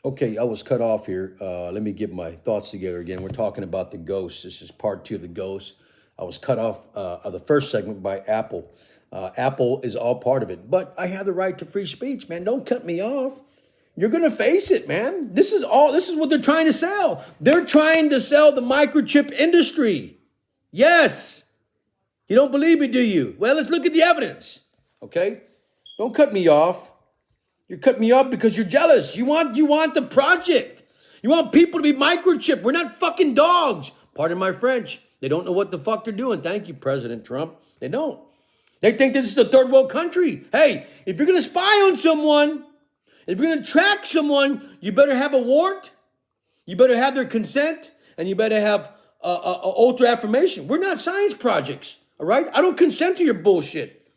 Okay, I was cut off here. Let me get my thoughts together again. We're talking about the ghost. This is part two of the ghost. I was cut off of the first segment by Apple. Apple is all part of it, but I have the right to free speech, man. Don't cut me off. You're gonna face it, man. This is all. This is what they're trying to sell. They're trying to sell the microchip industry. Yes. You don't believe me, do you? Well, let's look at the evidence. Okay. Don't cut me off. You're cutting me off because you're jealous. You want the project. You want people to be microchipped. We're not fucking dogs. Pardon my French. They don't know what the fuck they're doing. Thank you, President Trump. They don't. They think this is a third world country. Hey, if you're gonna spy on someone, if you're gonna track someone, you better have a warrant. You better have their consent, and you better have ultra affirmation. We're not science projects, all right? I don't consent to your bullshit,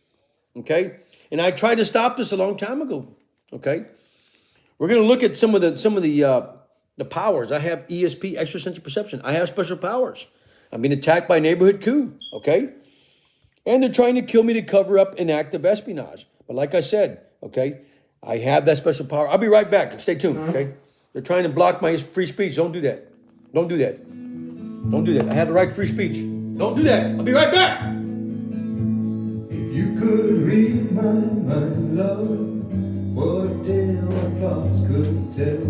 okay? And I tried to stop this a long time ago. Okay, we're going to look at some of the powers. I have ESP, extrasensory perception. I have special powers. I'm being attacked by a neighborhood coup. Okay, and they're trying to kill me to cover up inactive espionage. But like I said, okay, I have that special power. I'll be right back. Stay tuned. Okay, they're trying to block my free speech. Don't do that. Don't do that. Don't do that. I have the right to free speech. Don't do that. I'll be right back. If you could read my mind, love, what a tale our thoughts could tell.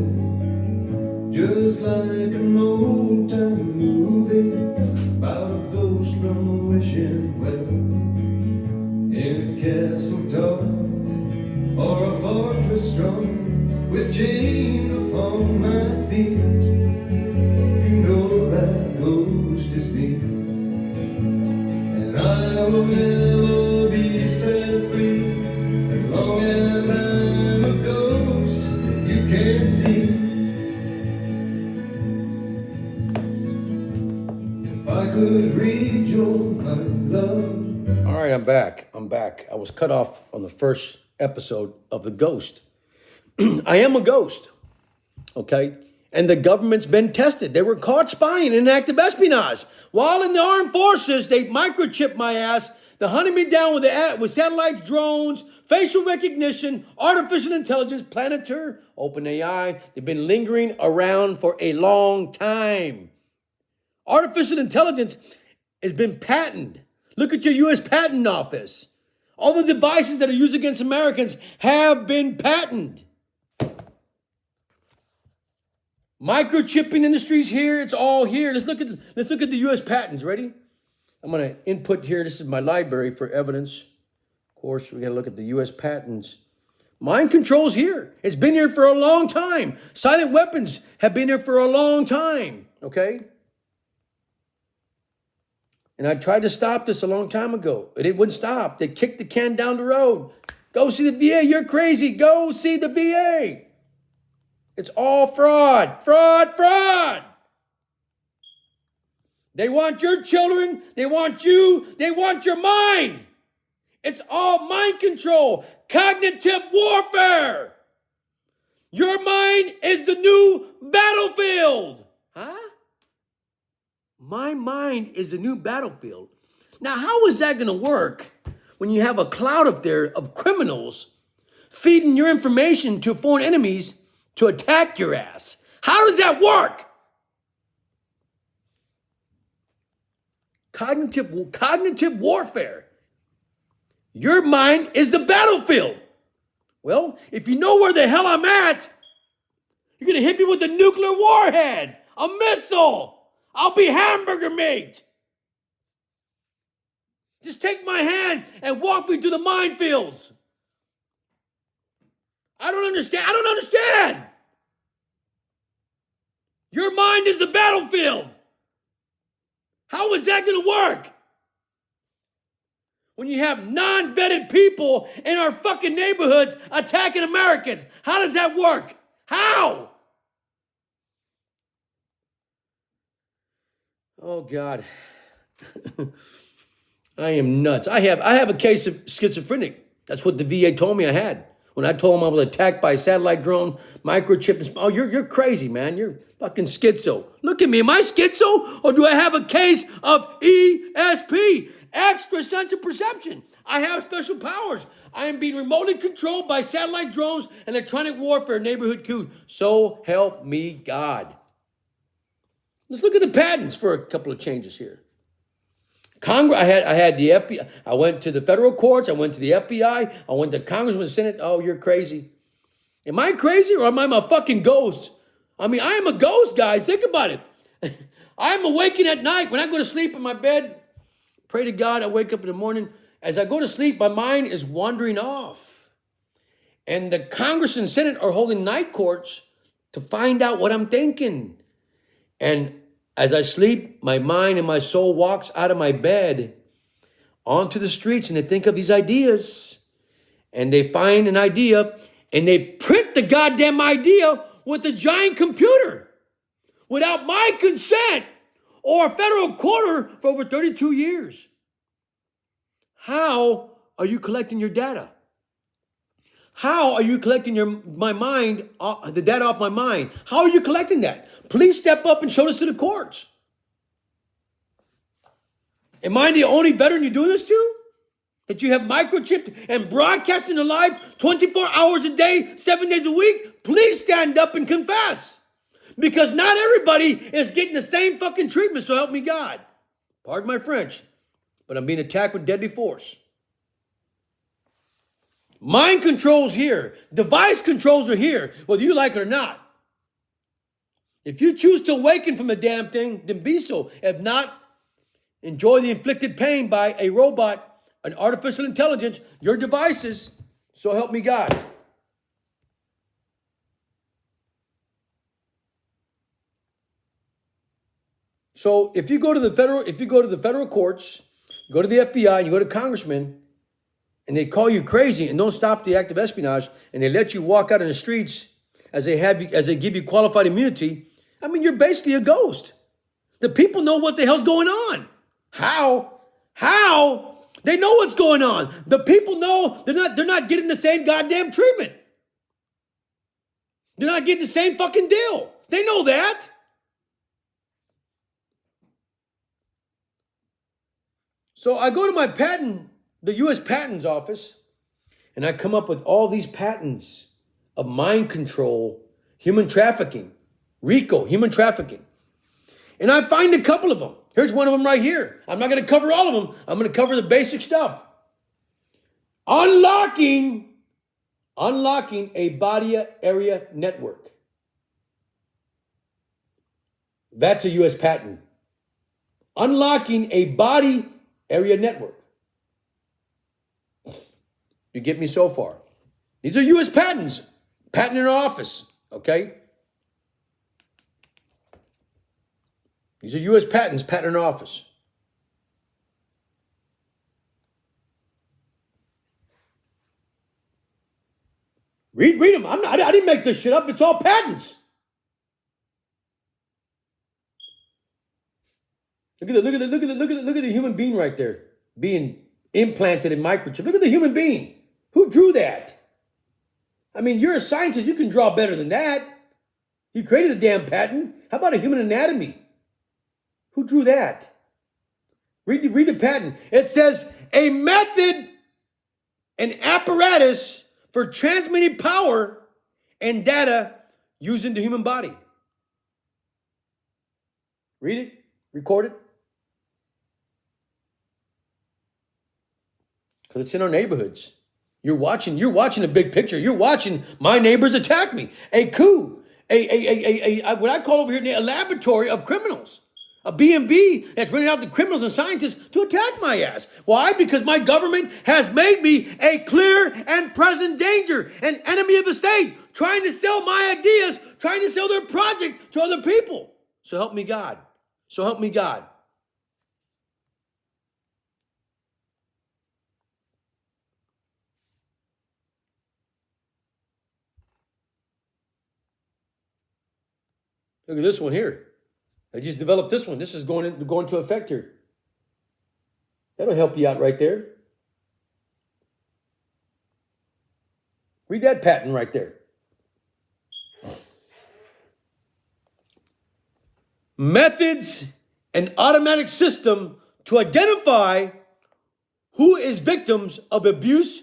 Just like an old time movie about a ghost from a wishing well. In a castle dark or a fortress strong with chains upon my feet, you know that ghost is me, and I will never be set free as long as I'm a ghost that you can't see. If I could read your mind, love. All right, I'm back. I'm back. I was cut off on the first episode of The Ghost. I am a ghost, okay? And the government's been tested. They were caught spying in active espionage. While in the armed forces, they microchipped my ass. They hunted me down with satellites, drones, facial recognition, artificial intelligence, Planeter, OpenAI. They've been lingering around for a long time. Artificial intelligence has been patented. Look at your U.S. Patent Office. All the devices that are used against Americans have been patented. Microchipping industries here, it's all here. Let's look at the U.S. patents. Ready? I'm going to input here. This is my library for evidence. Of course, we got to look at the U.S. patents. Mind control's here. It's been here for a long time. Silent weapons have been here for a long time. Okay? And I tried to stop this a long time ago, but it wouldn't stop. They kicked the can down the road. Go see the VA. You're crazy. Go see the VA. It's all fraud, fraud, fraud. They want your children. They want you. They want your mind. It's all mind control, cognitive warfare. Your mind is the new battlefield. Huh? My mind is the new battlefield. Now, how is that going to work when you have a cloud up there of criminals feeding your information to foreign enemies to attack your ass? How does that work? Cognitive warfare. Your mind is the battlefield. Well, if you know where the hell I'm at, you're going to hit me with a nuclear warhead, a missile. I'll be hamburger meat. Just take my hand and walk me through the minefields. I don't understand. Your mind is the battlefield. How is that going to work? When you have non-vetted people in our fucking neighborhoods attacking Americans, how does that work? How? Oh, God. I am nuts. I have a case of schizophrenic. That's what the VA told me I had. When I told them I was attacked by a satellite drone, microchip. Oh, you're crazy, man. You're fucking schizo. Look at me. Am I schizo? Or do I have a case of ESP, extrasensory perception? I have special powers. I am being remotely controlled by satellite drones and electronic warfare, neighborhood coup. So help me God. Let's look at the patents for a couple of changes here. Congress, I had the FBI. I went to the federal courts. I went to the FBI. I went to Congress and the Senate. Oh, you're crazy. Am I crazy or am I a fucking ghost? I mean, I am a ghost, guys. Think about it. I'm awakened at night. When I go to sleep in my bed, pray to God, I wake up in the morning. As I go to sleep, my mind is wandering off. And the Congress and Senate are holding night courts to find out what I'm thinking. And as I sleep, my mind and my soul walks out of my bed onto the streets and they think of these ideas. And they find an idea and they print the goddamn idea with a giant computer without my consent or a federal quarter for over 32 years. How are you collecting your data? How are you collecting the data off my mind? How are you collecting that? Please step up and show this to the courts. Am I the only veteran you're doing this to? That you have microchipped and broadcasting the live 24 hours a day, 7 days a week? Please stand up and confess. Because not everybody is getting the same fucking treatment, so help me God. Pardon my French, but I'm being attacked with deadly force. Mind controls here. Device controls are here, whether you like it or not. If you choose to awaken from the damn thing, then be so. If not, enjoy the inflicted pain by a robot, an artificial intelligence, your devices, so help me God. So if you go to the federal courts, you go to the FBI, and you go to congressmen, and they call you crazy and don't stop the act of espionage, and they let you walk out in the streets as they give you qualified immunity, I mean, you're basically a ghost. The people know what the hell's going on. How? They know what's going on. The people know they're not getting the same goddamn treatment. They're not getting the same fucking deal. They know that. So I go to the U.S. Patents Office, and I come up with all these patents of mind control, human trafficking, RICO, human trafficking. And I find a couple of them. Here's one of them right here. I'm not going to cover all of them. I'm going to cover the basic stuff. Unlocking a body area network. That's a U.S. patent. Unlocking a body area network. You get me so far? These are U.S. patents. Patent in our office, okay? These are U.S. patents, patent in our office. Read them. I didn't make this shit up. It's all patents. Look at the human being right there being implanted in microchip. Look at the human being. Who drew that? I mean, you're a scientist. You can draw better than that. You created the damn patent. How about a human anatomy? Who drew that? Read the patent. It says a method, an apparatus for transmitting power and data using the human body. Read it. Record it. Because it's in our neighborhoods. You're watching a big picture. You're watching my neighbors attack me. A coup. What I call over here a laboratory of criminals. A B&B that's running out the criminals and scientists to attack my ass. Why? Because my government has made me a clear and present danger, an enemy of the state, trying to sell my ideas, trying to sell their project to other people. So help me God. So help me God. Look at this one here. I just developed this one. This is going to effect here. That'll help you out right there. Read that patent right there. Methods and automatic system to identify who is victims of abuse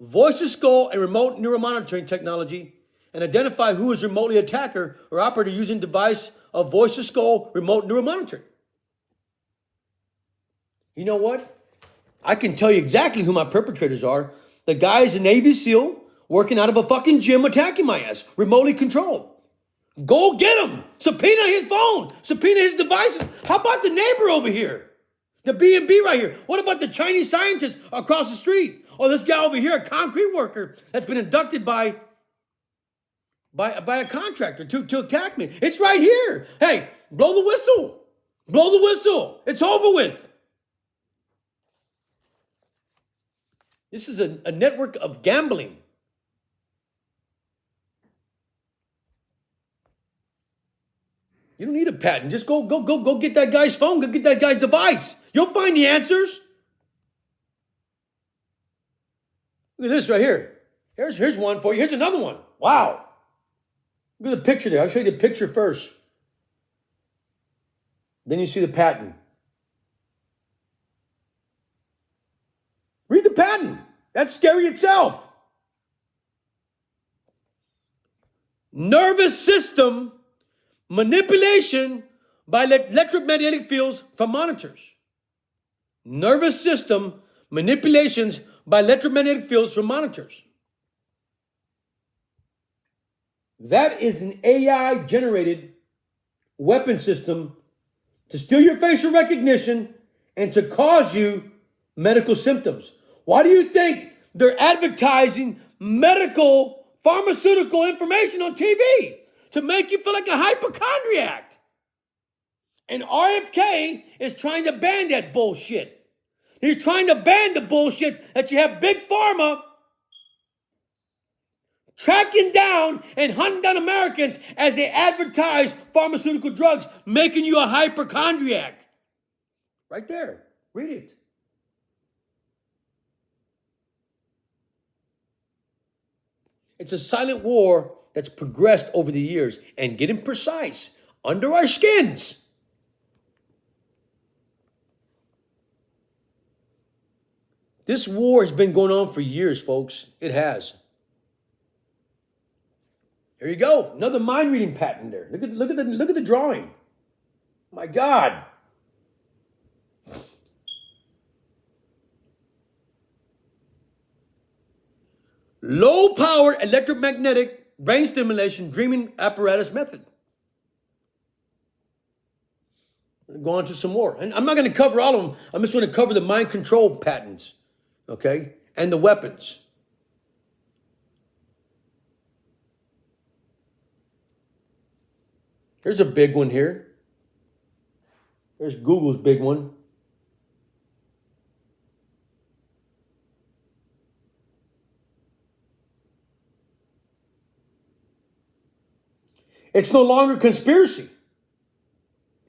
voice to skull and remote neuromonitoring technology, and identify who is remotely attacker or operator using device of voice to skull remote neuromonitoring. You know what? I can tell you exactly who my perpetrators are. The guy is a Navy SEAL working out of a fucking gym attacking my ass, remotely controlled. Go get him. Subpoena his phone. Subpoena his devices. How about the neighbor over here? The B&B right here. What about the Chinese scientist across the street? Or this guy over here, a concrete worker that's been inducted by a contractor to attack me. It's right here. Hey, blow the whistle. Blow the whistle. It's over with. This is a network of gambling. You don't need a patent. Just go get that guy's phone. Go get that guy's device. You'll find the answers. Look at this right here. Here's one for you. Here's another one. Wow. Look at the picture there. I'll show you the picture first. Then you see the patent. Read the patent. That's scary itself. Nervous system manipulation by electromagnetic fields from monitors. Nervous system manipulations by electromagnetic fields from monitors. That is an AI generated weapon system to steal your facial recognition and to cause you medical symptoms. Why do you think they're advertising medical, pharmaceutical information on TV? To make you feel like a hypochondriac. And RFK is trying to ban that bullshit. He's trying to ban the bullshit that you have Big Pharma tracking down and hunting down Americans as they advertise pharmaceutical drugs, making you a hypochondriac. Right there. Read it. It's a silent war that's progressed over the years and getting precise under our skins. This war has been going on for years, folks. It has. There you go. Another mind reading patent there. Look at the drawing. My God. Low power electromagnetic brain stimulation dreaming apparatus method. Go on to some more. And I'm not going to cover all of them. I'm just going to cover the mind control patents, okay? And the weapons. Here's a big one here. There's Google's big one. It's no longer conspiracy.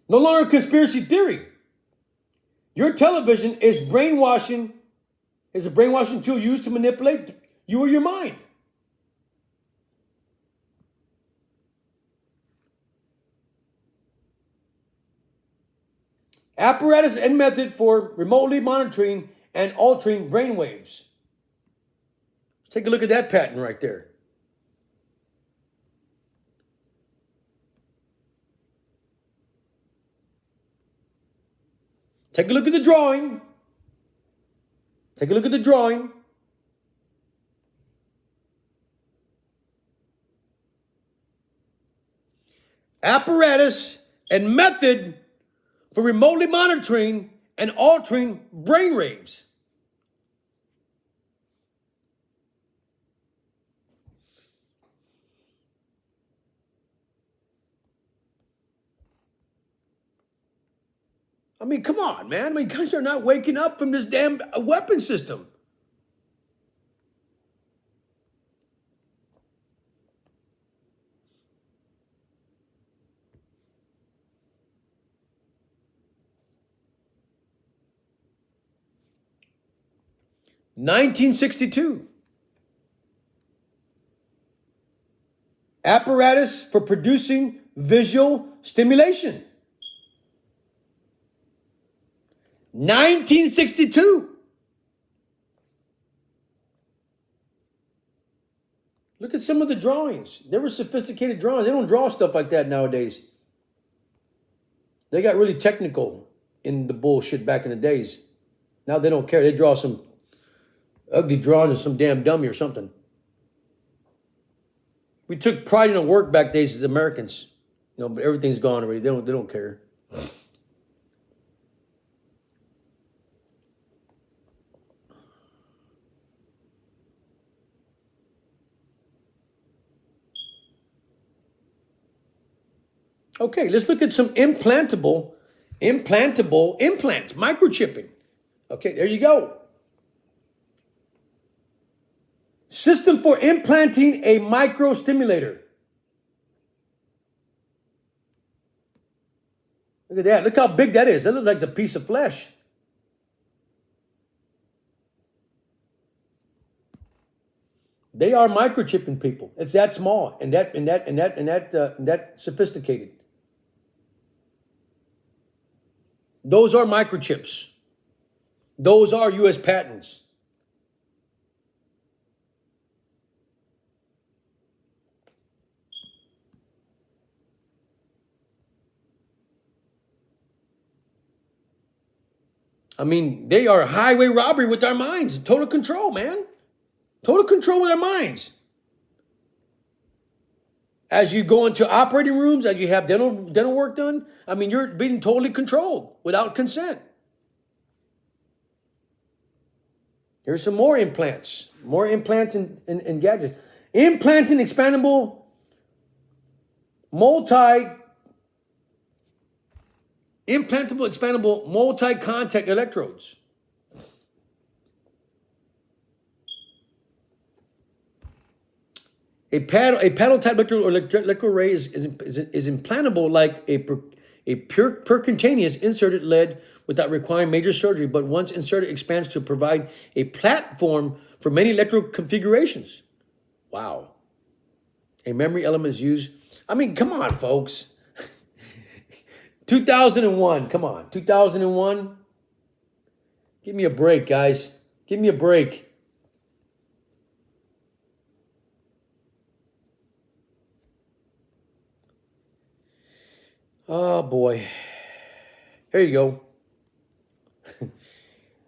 No longer conspiracy theory. Your television is a brainwashing tool used to manipulate you or your mind. Apparatus and method for remotely monitoring and altering brainwaves. Let's take a look at that patent right there. Take a look at the drawing. Take a look at the drawing. Apparatus and method for remotely monitoring and altering brain waves. I mean, come on, man. I mean, guys are not waking up from this damn weapon system. (1962) Apparatus for producing visual stimulation. 1962. Look at some of the drawings. They were sophisticated drawings. They don't draw stuff like that nowadays. They got really technical in the bullshit back in the days. Now they don't care. They draw some ugly drawings of some damn dummy or something. We took pride in our work back days as Americans. But everything's gone already. They don't care. Okay, let's look at some implantable implants, microchipping. Okay, there you go. System for implanting a microstimulator. Look at that. Look how big that is. That looks like a piece of flesh. They are microchipping people. It's that small and that sophisticated. Those are microchips. Those are U.S. patents. I mean, they are highway robbery with our minds. Total control, man. Total control with our minds. As you go into operating rooms, as you have dental work done, I mean, you're being totally controlled without consent. Here's some more implants. More implants and gadgets. Implanting expandable expandable multi-contact electrodes. A paddle type electro array is implantable like a percutaneous inserted lead without requiring major surgery, but once inserted expands to provide a platform for many electrode configurations. Wow. A memory element is used. I mean, come on, folks. 2001, come on, 2001. Give me a break, guys. Give me a break. Oh, boy. Here you go.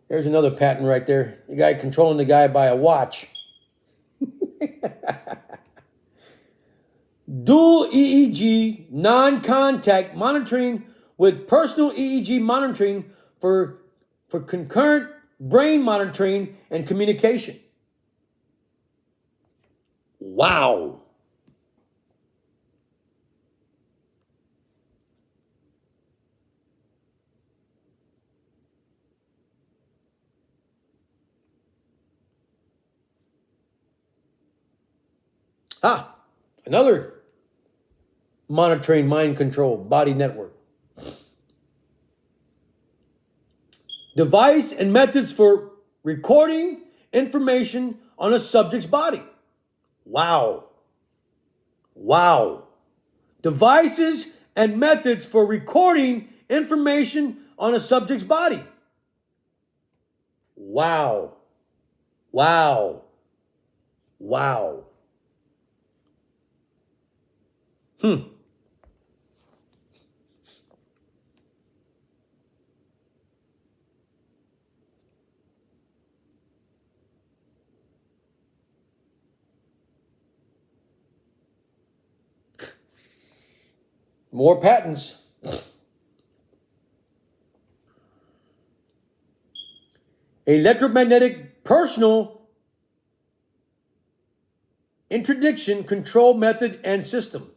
There's another patent right there. The guy controlling the guy by a watch. Dual EEG non-contact monitoring with personal EEG monitoring for concurrent brain monitoring and communication. Wow. Another monitoring mind control body network. Device and methods for recording information on a subject's body. Wow. Wow. Devices and methods for recording information on a subject's body. Wow. Wow. Wow. More patents. Electromagnetic personal interdiction control method and system.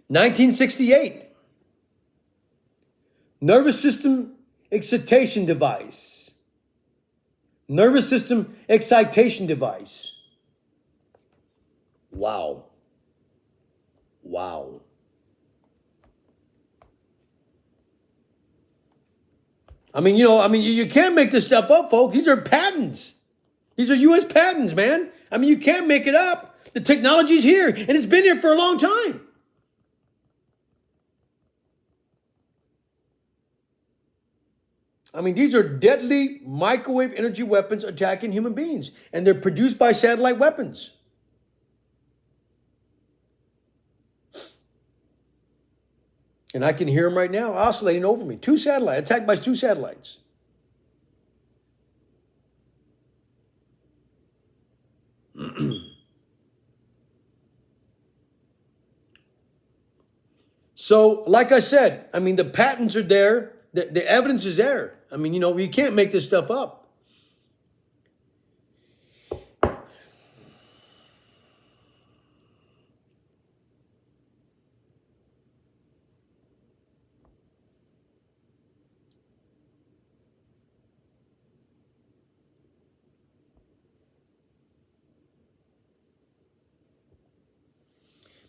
(1968) Nervous system excitation device. Nervous system excitation device. Wow. Wow. I mean, you can't make this stuff up, folks. These are patents. These are U.S. patents, man. I mean, you can't make it up. The technology's here, and it's been here for a long time. I mean, these are deadly microwave energy weapons attacking human beings, and they're produced by satellite weapons. And I can hear them right now oscillating over me. Attacked by 2 satellites. So, like I said, I mean, the patents are there. The evidence is there. I mean, you can't make this stuff up.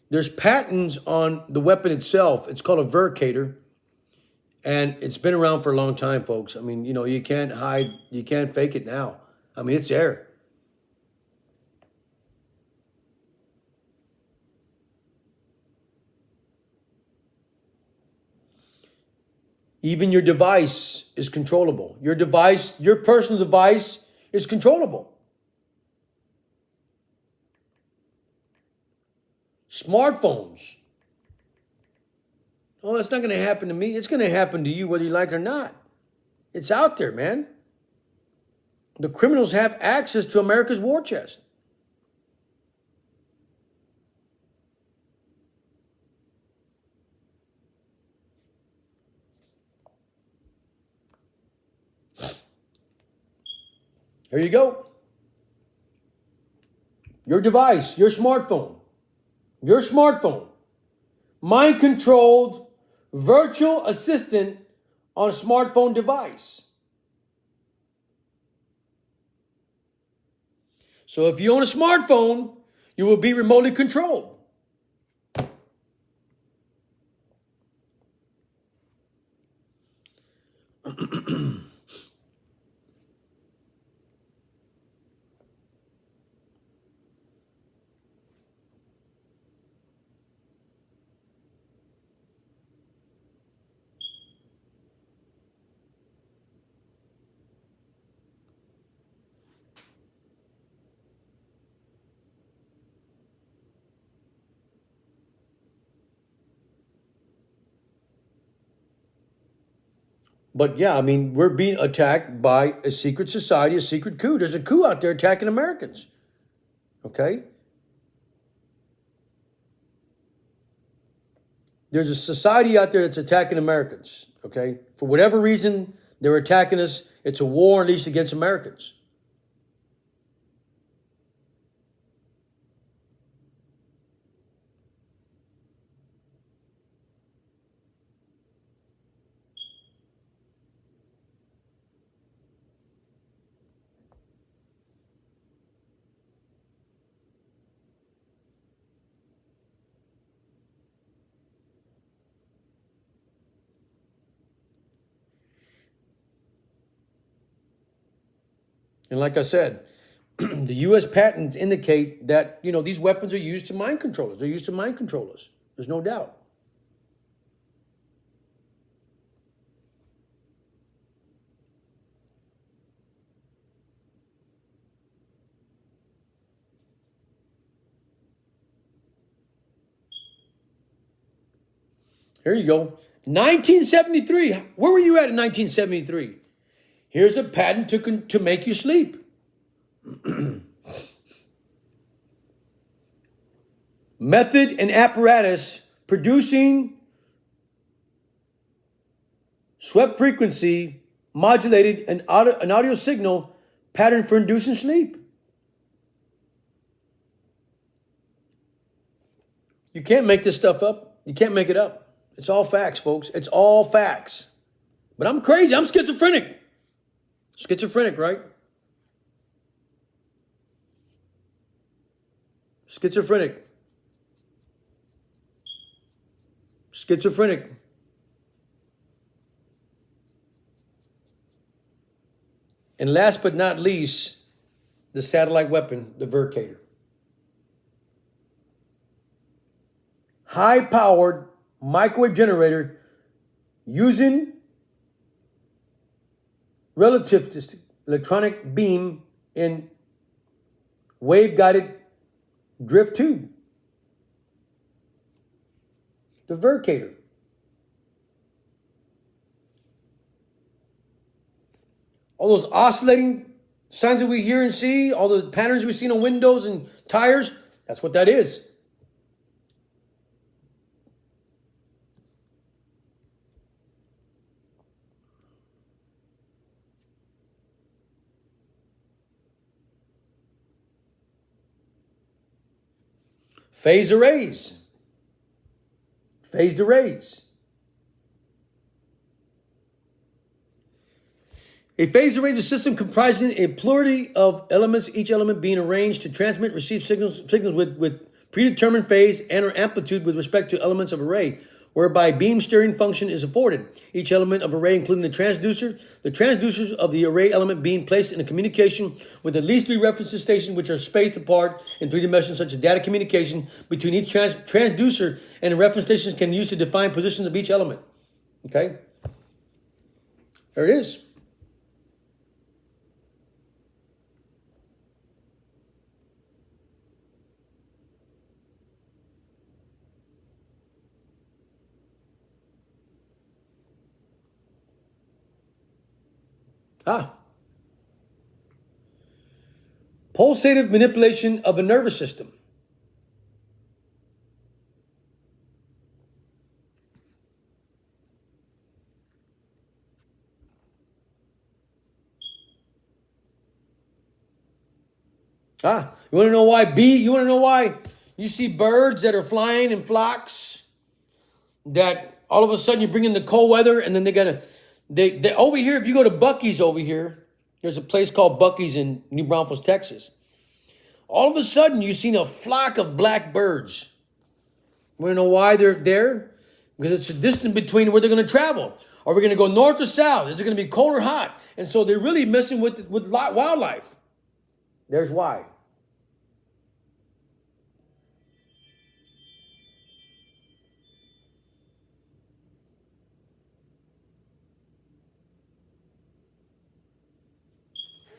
There's patents on the weapon itself. It's called a Vericator. And it's been around for a long time, folks. I mean, you can't hide, you can't fake it now. I mean, it's there. Even your device is controllable. Your device, your personal device is controllable. Smartphones. Oh, it's not going to happen to me. It's going to happen to you whether you like it or not. It's out there, man. The criminals have access to America's war chest. Here you go. Your device, your smartphone, mind-controlled virtual assistant on a smartphone device. So if you own a smartphone, you will be remotely controlled. But yeah, I mean, we're being attacked by a secret society, a secret coup. There's a coup out there attacking Americans. Okay? There's a society out there that's attacking Americans. Okay? For whatever reason, they're attacking us. It's a war unleashed against Americans. And like I said, the U.S. patents indicate that, these weapons are used to mind control us. They're used to mind control us. There's no doubt. Here you go. 1973. Where were you at in 1973? Here's a patent to make you sleep. Method and apparatus producing swept frequency modulated an audio signal pattern for inducing sleep. You can't make this stuff up. You can't make it up. It's all facts, folks. It's all facts. But I'm crazy. I'm schizophrenic. Schizophrenic, right? Schizophrenic. Schizophrenic. And last but not least, the satellite weapon, the Vercator. High-powered microwave generator using relativistic electronic beam in wave-guided drift tube. The Vercator. All those oscillating signs that we hear and see, all the patterns we see on windows and tires, that's what that is. Phased arrays. Phased arrays. A phased array is a system comprising a plurality of elements, each element being arranged to transmit, receive signals with predetermined phase and or amplitude with respect to elements of array, whereby beam steering function is afforded. Each element of array, including the transducers of the array element being placed in a communication with at least 3 reference stations which are spaced apart in 3 dimensions, such as data communication between each transducer and the reference stations can use to define positions of each element. Okay? There it is. Pulsative manipulation of a nervous system. You want to know why you want to know why you see birds that are flying in flocks, that all of a sudden you bring in the cold weather and then they over here, if you go to Buc-ee's over here, there's a place called Buc-ee's in New Braunfels, Texas. All of a sudden, you've seen a flock of black birds. You want to know why they're there? Because it's a distance between where they're going to travel. Are we going to go north or south? Is it going to be cold or hot? And so they're really messing with wildlife. There's why.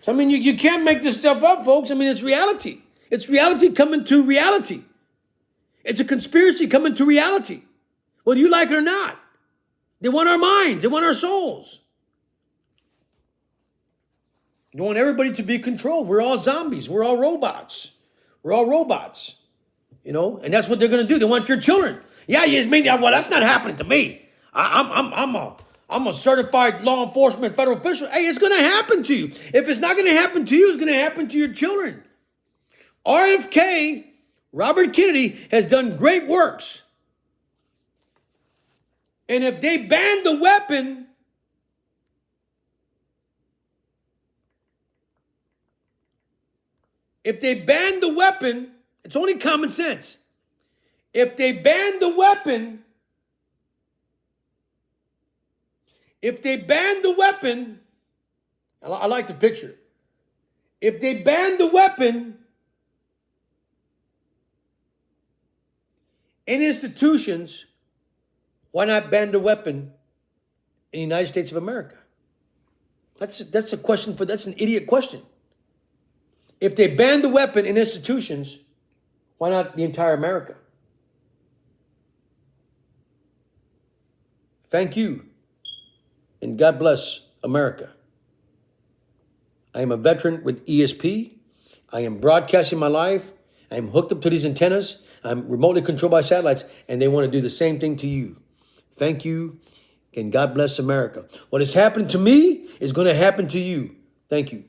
So, I mean, you can't make this stuff up, folks. I mean, it's reality. It's reality coming to reality. It's a conspiracy coming to reality, whether you like it or not. They want our minds. They want our souls. They want everybody to be controlled. We're all zombies. We're all robots. We're all robots. You know, and that's what they're going to do. They want your children. Yeah, yes, me. Well, that's not happening to me. I'm a certified law enforcement federal official. Hey, it's going to happen to you. If it's not going to happen to you, it's going to happen to your children. RFK, Robert Kennedy, has done great works. And if they ban the weapon, it's only common sense. If they ban the weapon, I like the picture. If they ban the weapon in institutions, why not ban the weapon in the United States of America? That's a question that's an idiot question. If they ban the weapon in institutions, why not the entire America? Thank you, and God bless America. I am a veteran with ESP. I am broadcasting my life. I am hooked up to these antennas. I'm remotely controlled by satellites, and they want to do the same thing to you. Thank you, and God bless America. What has happened to me is going to happen to you. Thank you.